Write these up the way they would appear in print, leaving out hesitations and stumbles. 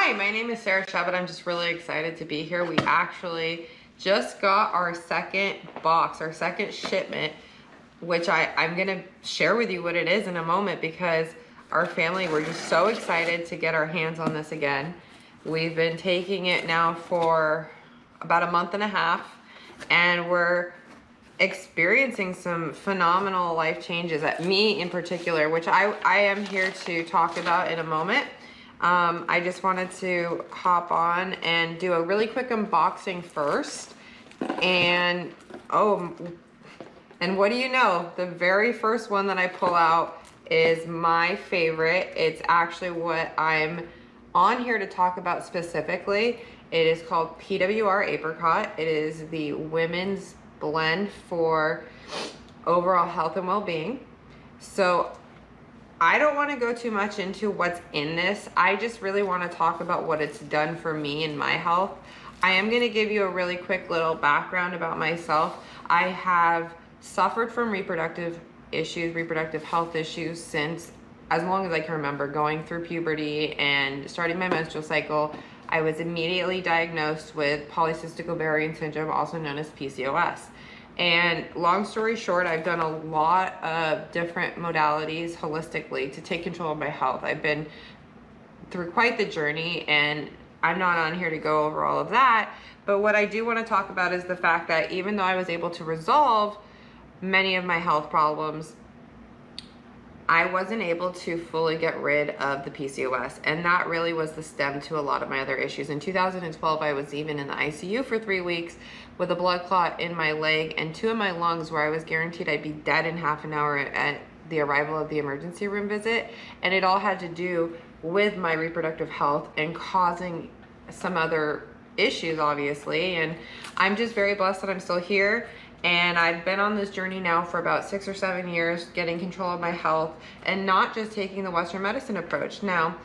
Hi, my name is Sarah Shabbat. I'm just really excited to be here. We actually just got our second box, our second shipment, which I'm gonna share with you what it is in a moment because our family, we're just so excited to get our hands on this again. We've been taking it now for about a month and a half, and we're experiencing some phenomenal life changes, at me in particular, which I am here to talk about in a moment. I just wanted to hop on and do a really quick unboxing first. And what do you know? The very first one that I pull out is my favorite. It's actually what I'm on here to talk about specifically. It is called PWR Apricot. It is the women's blend for overall health and well-being. So I don't want to go too much into what's in this. I just really want to talk about what it's done for me and my health. I am going to give you a really quick little background about myself. I have suffered from reproductive health issues since as long as I can remember, going through puberty and starting my menstrual cycle. I was immediately diagnosed with polycystic ovarian syndrome, also known as PCOS. And long story short, I've done a lot of different modalities holistically to take control of my health. I've been through quite the journey, and I'm not on here to go over all of that. But what I do want to talk about is the fact that even though I was able to resolve many of my health problems, I wasn't able to fully get rid of the PCOS, and that really was the stem to a lot of my other issues. In 2012, I was even in the ICU for 3 weeks with a blood clot in my leg and 2 in my lungs, where I was guaranteed I'd be dead in half an hour at the arrival of the emergency room visit. And it all had to do with my reproductive health and causing some other issues, obviously. And I'm just very blessed that I'm still here. And I've been on this journey now for about 6 or 7 years, getting control of my health and not just taking the Western medicine approach. Now,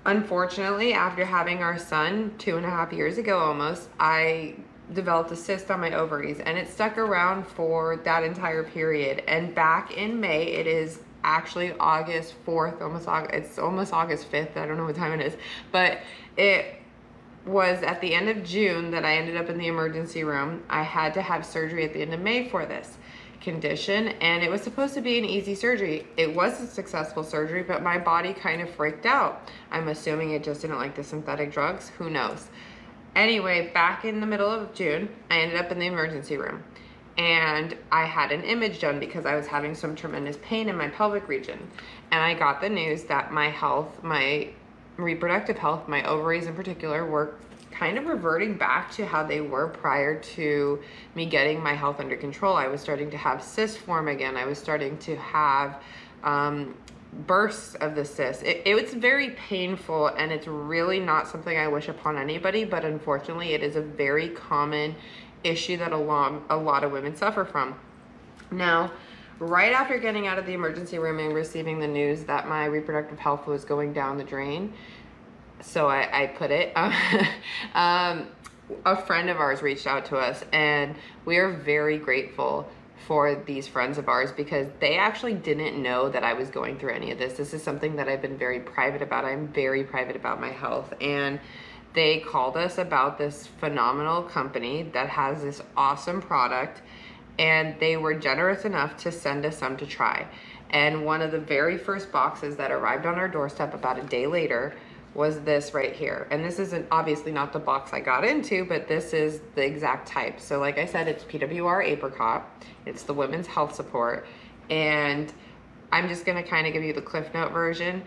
unfortunately, after having our son 2.5 years ago almost, I developed a cyst on my ovaries, and it stuck around for that entire period. And back in May, it is actually August 4th, it's almost August 5th. I don't know what time it is, but it was at the end of June that I ended up in the emergency room. I had to have surgery at the end of May for this condition, and it was supposed to be an easy surgery. It was a successful surgery, but my body kind of freaked out. I'm assuming it just didn't like the synthetic drugs. Who knows? Anyway, back in the middle of June, I ended up in the emergency room, and I had an image done because I was having some tremendous pain in my pelvic region. And I got the news that my health, my reproductive health, my ovaries in particular, were kind of reverting back to how they were prior to me getting my health under control. I was starting to have cysts form again. I was starting to have bursts of the cysts. It was very painful, and it's really not something I wish upon anybody, but unfortunately it is a very common issue that a lot of women suffer from. Now, right after getting out of the emergency room and receiving the news that my reproductive health was going down the drain, so I put it, a friend of ours reached out to us, and we are very grateful for these friends of ours because they actually didn't know that I was going through any of this. This is something that I've been very private about. I'm very private about my health, and they called us about this phenomenal company that has this awesome product, and they were generous enough to send us some to try. And one of the very first boxes that arrived on our doorstep about a day later was this right here. And this isn't obviously not the box I got into, but this is the exact type. So like I said, it's PWR Apricot. It's the women's health support. And I'm just gonna kind of give you the Cliff Note version.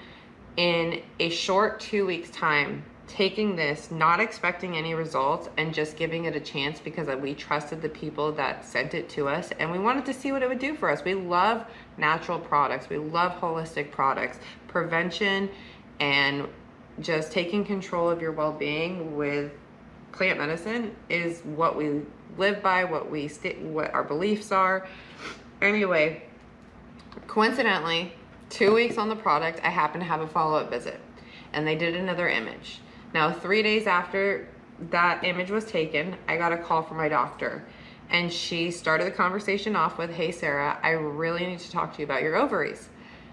In a short 2 weeks time, taking this, not expecting any results, and just giving it a chance because we trusted the people that sent it to us, and we wanted to see what it would do for us. We love natural products. We love holistic products. Prevention and just taking control of your well-being with plant medicine is what we live by, what our beliefs are. Anyway, coincidentally, 2 weeks on the product, I happened to have a follow-up visit, and they did another image. Now, 3 days after that image was taken, I got a call from my doctor, and she started the conversation off with, "Hey, Sarah, I really need to talk to you about your ovaries."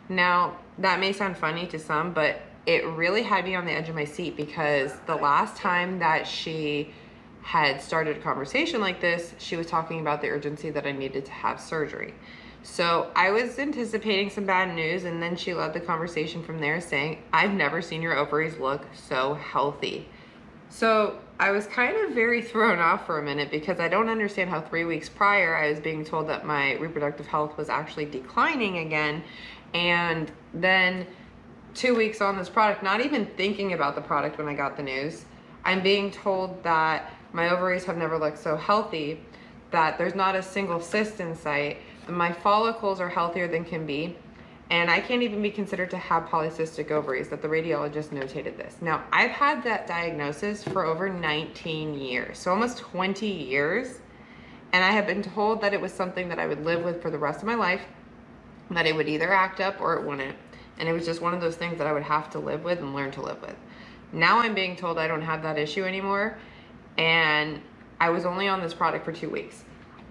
Now, that may sound funny to some, but it really had me on the edge of my seat, because the last time that she had started a conversation like this, she was talking about the urgency that I needed to have surgery. So I was anticipating some bad news, and then she led the conversation from there saying, I've never seen your ovaries look so healthy. So I was kind of very thrown off for a minute, because I don't understand how 3 weeks prior I was being told that my reproductive health was actually declining again. And then 2 weeks on this product, not even thinking about the product when I got the news, I'm being told that my ovaries have never looked so healthy, that there's not a single cyst in sight, my follicles are healthier than can be, and I can't even be considered to have polycystic ovaries, that the radiologist notated this. Now, I've had that diagnosis for over 19 years, so almost 20 years, and I have been told that it was something that I would live with for the rest of my life, that it would either act up or it wouldn't, and it was just one of those things that I would have to live with and learn to live with. Now I'm being told I don't have that issue anymore, and I was only on this product for 2 weeks.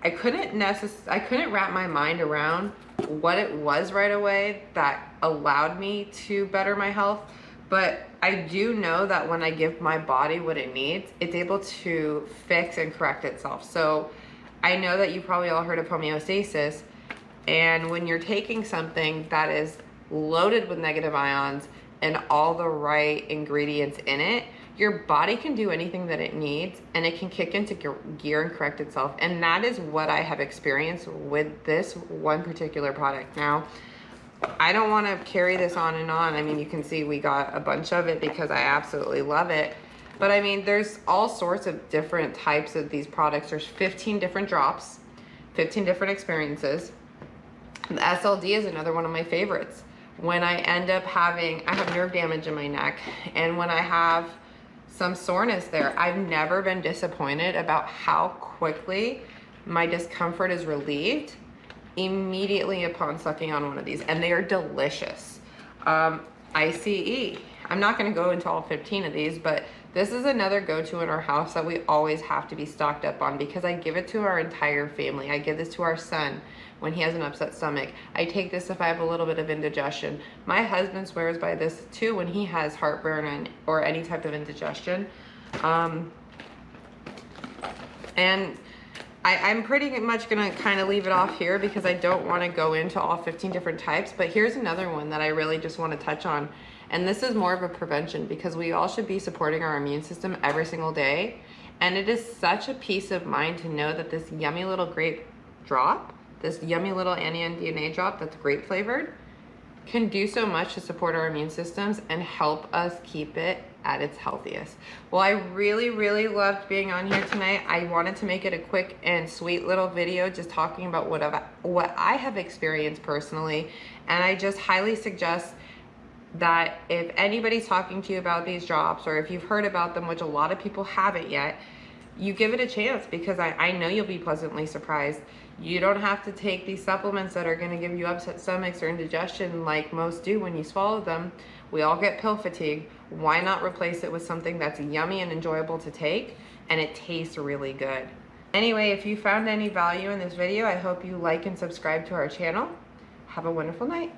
I couldn't wrap my mind around what it was right away that allowed me to better my health, but I do know that when I give my body what it needs, it's able to fix and correct itself. So I know that you probably all heard of homeostasis, and when you're taking something that is loaded with negative ions and all the right ingredients in it, your body can do anything that it needs, and it can kick into gear and correct itself. And that is what I have experienced with this one particular product. Now, I don't want to carry this on and on. I mean, you can see we got a bunch of it because I absolutely love it. But I mean, there's all sorts of different types of these products. There's 15 different drops, 15 different experiences. The SLD is another one of my favorites. When I end up I have nerve damage in my neck, and when I have some soreness there, I've never been disappointed about how quickly my discomfort is relieved immediately upon sucking on one of these, and they are delicious. ICE, I'm not going to go into all 15 of these, but this is another go-to in our house that we always have to be stocked up on, because I give it to our entire family. I give this to our son when he has an upset stomach. I take this if I have a little bit of indigestion. My husband swears by this too when he has heartburn or any type of indigestion. And I'm pretty much gonna kind of leave it off here, because I don't want to go into all 15 different types. But here's another one that I really just want to touch on. And this is more of a prevention, because we all should be supporting our immune system every single day. And it is such a peace of mind to know that this yummy little grape drop, this yummy little anion DNA drop that's grape flavored, can do so much to support our immune systems and help us keep it at its healthiest. Well, I really, really loved being on here tonight. I wanted to make it a quick and sweet little video just talking about what I have experienced personally. And I just highly suggest that if anybody's talking to you about these drops, or if you've heard about them, which a lot of people haven't yet, you give it a chance, because I know you'll be pleasantly surprised. You don't have to take these supplements that are going to give you upset stomachs or indigestion like most do when you swallow them. We all get pill fatigue. Why not replace it with something that's yummy and enjoyable to take, and it tastes really good? Anyway, if you found any value in this video, I hope you like and subscribe to our channel. Have a wonderful night.